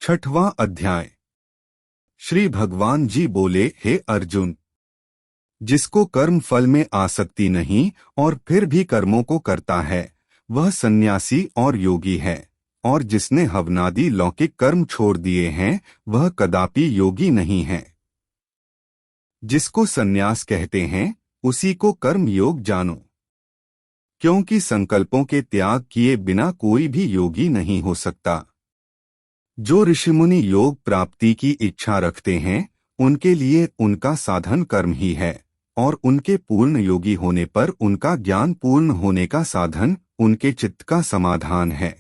छठवां अध्याय। श्री भगवान जी बोले, हे अर्जुन, जिसको कर्म फल में आसक्ति नहीं और फिर भी कर्मों को करता है, वह सन्यासी और योगी है। और जिसने हवनादि लौकिक कर्म छोड़ दिए हैं, वह कदापि योगी नहीं है। जिसको सन्यास कहते हैं, उसी को कर्म योग जानो, क्योंकि संकल्पों के त्याग किए बिना कोई भी योगी नहीं हो सकता। जो ऋषिमुनि योग प्राप्ति की इच्छा रखते हैं, उनके लिए उनका साधन कर्म ही है, और उनके पूर्ण योगी होने पर उनका ज्ञान पूर्ण होने का साधन उनके चित्त का समाधान है।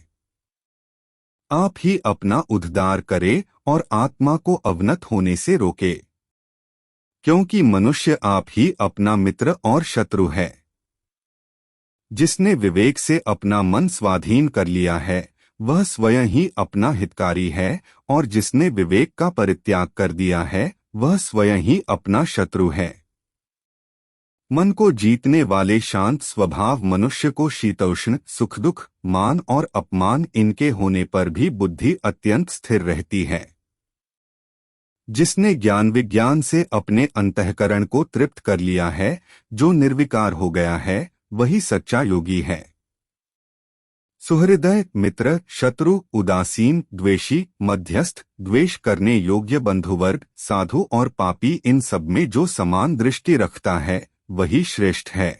आप ही अपना उद्धार करे और आत्मा को अवनत होने से रोके, क्योंकि मनुष्य आप ही अपना मित्र और शत्रु है। जिसने विवेक से अपना मन स्वाधीन कर लिया है, वह स्वयं ही अपना हितकारी है, और जिसने विवेक का परित्याग कर दिया है, वह स्वयं ही अपना शत्रु है। मन को जीतने वाले शांत स्वभाव मनुष्य को शीतोष्ण, सुख दुख, मान और अपमान इनके होने पर भी बुद्धि अत्यंत स्थिर रहती है। जिसने ज्ञान विज्ञान से अपने अंतःकरण को तृप्त कर लिया है, जो निर्विकार हो गया है, वही सच्चा योगी है। सुहृदय, मित्र, शत्रु, उदासीन, द्वेषी, मध्यस्थ, द्वेष करने योग्य बंधुवर्ग, साधु और पापी, इन सब में जो समान दृष्टि रखता है, वही श्रेष्ठ है।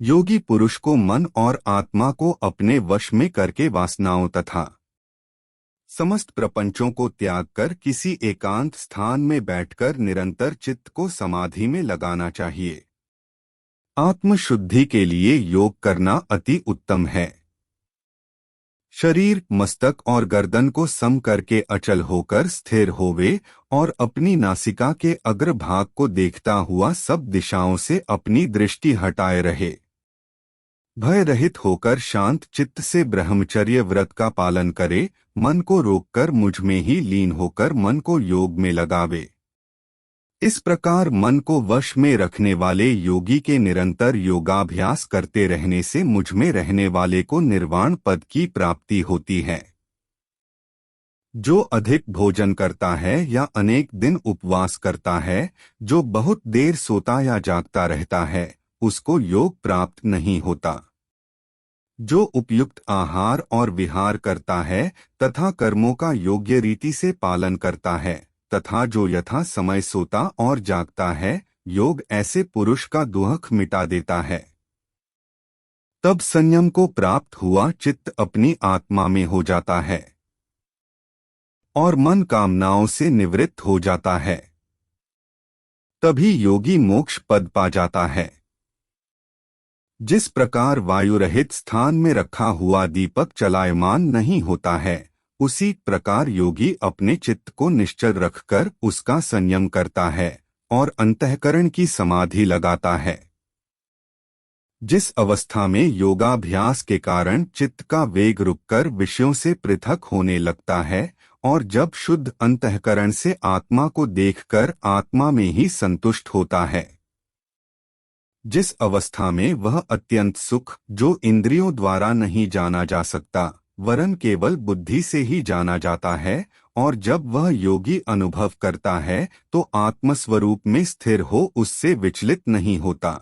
योगी पुरुष को मन और आत्मा को अपने वश में करके वासनाओं तथा समस्त प्रपंचों को त्याग कर किसी एकांत स्थान में बैठकर निरंतर चित्त को समाधि में लगाना चाहिए। आत्मशुद्धि के लिए योग करना अति उत्तम है। शरीर, मस्तक और गर्दन को सम करके अचल होकर स्थिर होवे और अपनी नासिका के अग्रभाग को देखता हुआ सब दिशाओं से अपनी दृष्टि हटाए रहे। भय रहित होकर शांत चित्त से ब्रह्मचर्य व्रत का पालन करे। मन को रोककर मुझ में ही लीन होकर मन को योग में लगावे। इस प्रकार मन को वश में रखने वाले योगी के निरंतर योगाभ्यास करते रहने से मुझ में रहने वाले को निर्वाण पद की प्राप्ति होती है। जो अधिक भोजन करता है या अनेक दिन उपवास करता है, जो बहुत देर सोता या जागता रहता है, उसको योग प्राप्त नहीं होता। जो उपयुक्त आहार और विहार करता है तथा कर्मों का योग्य रीति से पालन करता है तथा जो यथा समय सोता और जागता है, योग ऐसे पुरुष का दुख मिटा देता है। तब संयम को प्राप्त हुआ चित्त अपनी आत्मा में हो जाता है और मन कामनाओं से निवृत्त हो जाता है। तभी योगी मोक्ष पद पा जाता है। जिस प्रकार वायु रहित स्थान में रखा हुआ दीपक चलायमान नहीं होता है, उसी प्रकार योगी अपने चित्त को निश्चल रखकर उसका संयम करता है और अंतःकरण की समाधि लगाता है। जिस अवस्था में योगाभ्यास के कारण चित्त का वेग रुककर विषयों से पृथक होने लगता है और जब शुद्ध अंतःकरण से आत्मा को देखकर आत्मा में ही संतुष्ट होता है, जिस अवस्था में वह अत्यंत सुख जो इंद्रियों द्वारा नहीं जाना जा सकता वरन केवल बुद्धि से ही जाना जाता है, और जब वह योगी अनुभव करता है तो आत्मस्वरूप में स्थिर हो उससे विचलित नहीं होता।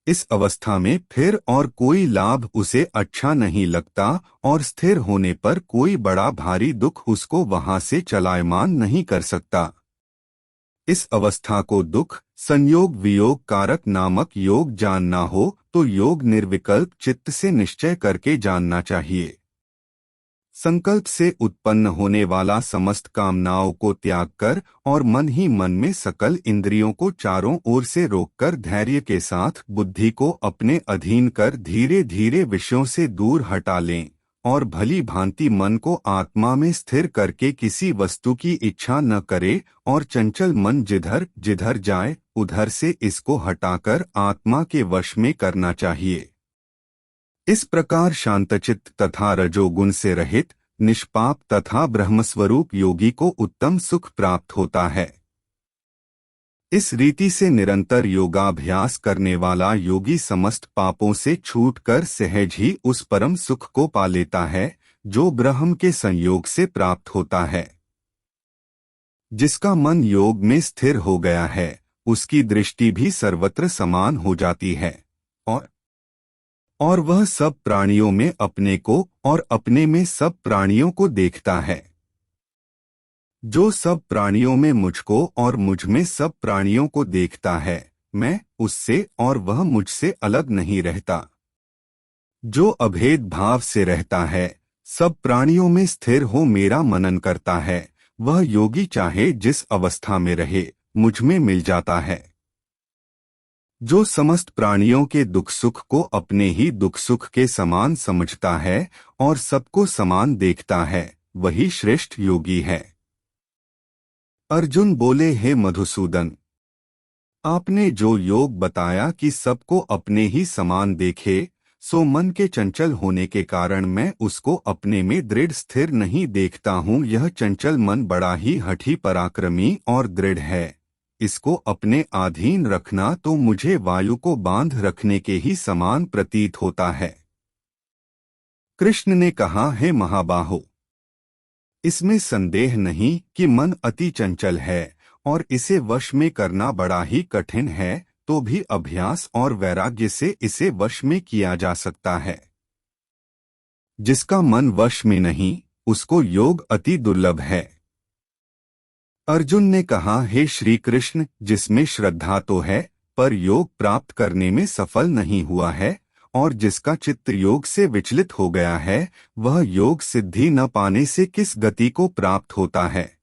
इस अवस्था में फिर और कोई लाभ उसे अच्छा नहीं लगता और स्थिर होने पर कोई बड़ा भारी दुख उसको वहां से चलायमान नहीं कर सकता। इस अवस्था को दुख संयोग वियोग कारक नामक योग जानना हो तो योग निर्विकल्प चित्त से निश्चय करके जानना चाहिए। संकल्प से उत्पन्न होने वाला समस्त कामनाओं को त्याग कर और मन ही मन में सकल इंद्रियों को चारों ओर से रोककर धैर्य के साथ बुद्धि को अपने अधीन कर धीरे धीरे विषयों से दूर हटा लें और भली भांति मन को आत्मा में स्थिर करके किसी वस्तु की इच्छा न करे और चंचल मन जिधर जिधर जाए उधर से इसको हटाकर आत्मा के वश में करना चाहिए। इस प्रकार शांतचित्त तथा रजोगुण से रहित निष्पाप तथा ब्रह्मस्वरूप योगी को उत्तम सुख प्राप्त होता है। इस रीति से निरंतर योगाभ्यास करने वाला योगी समस्त पापों से छूटकर सहज ही उस परम सुख को पा लेता है जो ब्रह्म के संयोग से प्राप्त होता है। जिसका मन योग में स्थिर हो गया है, उसकी दृष्टि भी सर्वत्र समान हो जाती है और वह सब प्राणियों में अपने को और अपने में सब प्राणियों को देखता है। जो सब प्राणियों में मुझको और मुझ में सब प्राणियों को देखता है, मैं उससे और वह मुझसे अलग नहीं रहता। जो अभेद भाव से रहता है, सब प्राणियों में स्थिर हो मेरा मनन करता है, वह योगी चाहे जिस अवस्था में रहे मुझ में मिल जाता है। जो समस्त प्राणियों के दुख सुख को अपने ही दुख सुख के समान समझता है और सबको समान देखता है, वही श्रेष्ठ योगी है। अर्जुन बोले, हे मधुसूदन, आपने जो योग बताया कि सबको अपने ही समान देखे, सो मन के चंचल होने के कारण मैं उसको अपने में दृढ़ स्थिर नहीं देखता हूँ। यह चंचल मन बड़ा ही हठी पराक्रमी और दृढ़ है। इसको अपने अधीन रखना तो मुझे वायु को बांध रखने के ही समान प्रतीत होता है। कृष्ण ने कहा, हे महाबाहो, इसमें संदेह नहीं कि मन अति चंचल है और इसे वश में करना बड़ा ही कठिन है, तो भी अभ्यास और वैराग्य से इसे वश में किया जा सकता है। जिसका मन वश में नहीं, उसको योग अति दुर्लभ है। अर्जुन ने कहा, हे श्री कृष्ण, जिसमें श्रद्धा तो है पर योग प्राप्त करने में सफल नहीं हुआ है, और जिसका चित्त योग से विचलित हो गया है, वह योग सिद्धि न पाने से किस गति को प्राप्त होता है।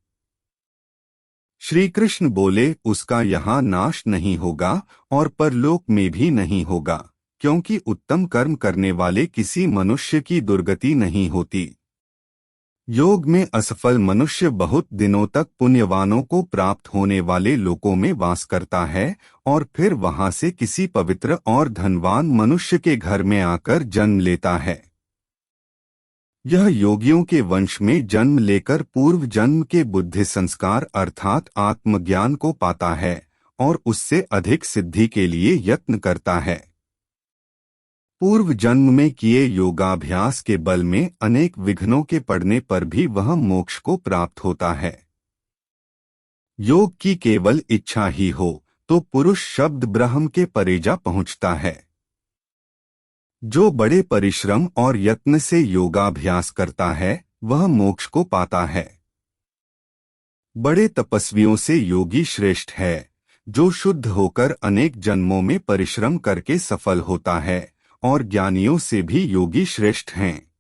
श्री कृष्ण बोले, उसका यहाँ नाश नहीं होगा और परलोक में भी नहीं होगा, क्योंकि उत्तम कर्म करने वाले किसी मनुष्य की दुर्गति नहीं होती। योग में असफल मनुष्य बहुत दिनों तक पुण्यवानों को प्राप्त होने वाले लोकों में वास करता है और फिर वहां से किसी पवित्र और धनवान मनुष्य के घर में आकर जन्म लेता है। यह योगियों के वंश में जन्म लेकर पूर्व जन्म के बुद्धि संस्कार अर्थात आत्मज्ञान को पाता है और उससे अधिक सिद्धि के लिए यत्न करता है। पूर्व जन्म में किए योगाभ्यास के बल में अनेक विघ्नों के पड़ने पर भी वह मोक्ष को प्राप्त होता है। योग की केवल इच्छा ही हो तो पुरुष शब्द ब्रह्म के परेजा पहुंचता है। जो बड़े परिश्रम और यत्न से योगाभ्यास करता है, वह मोक्ष को पाता है। बड़े तपस्वियों से योगी श्रेष्ठ है, जो शुद्ध होकर अनेक जन्मों में परिश्रम करके सफल होता है, और ज्ञानियों से भी योगी श्रेष्ठ हैं।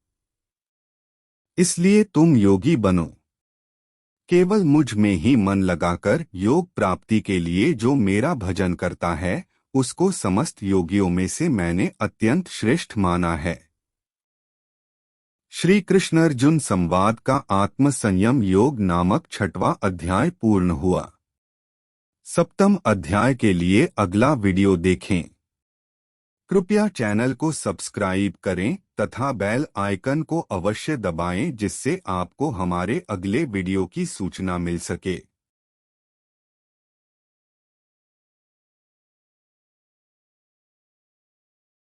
इसलिए तुम योगी बनो। केवल मुझ में ही मन लगाकर योग प्राप्ति के लिए जो मेरा भजन करता है, उसको समस्त योगियों में से मैंने अत्यंत श्रेष्ठ माना है। श्री कृष्ण अर्जुन संवाद का आत्म संयम योग नामक 6वां अध्याय पूर्ण हुआ। 7वें अध्याय के लिए अगला वीडियो देखें। कृपया चैनल को सब्सक्राइब करें तथा बेल आइकन को अवश्य दबाएं, जिससे आपको हमारे अगले वीडियो की सूचना मिल सके।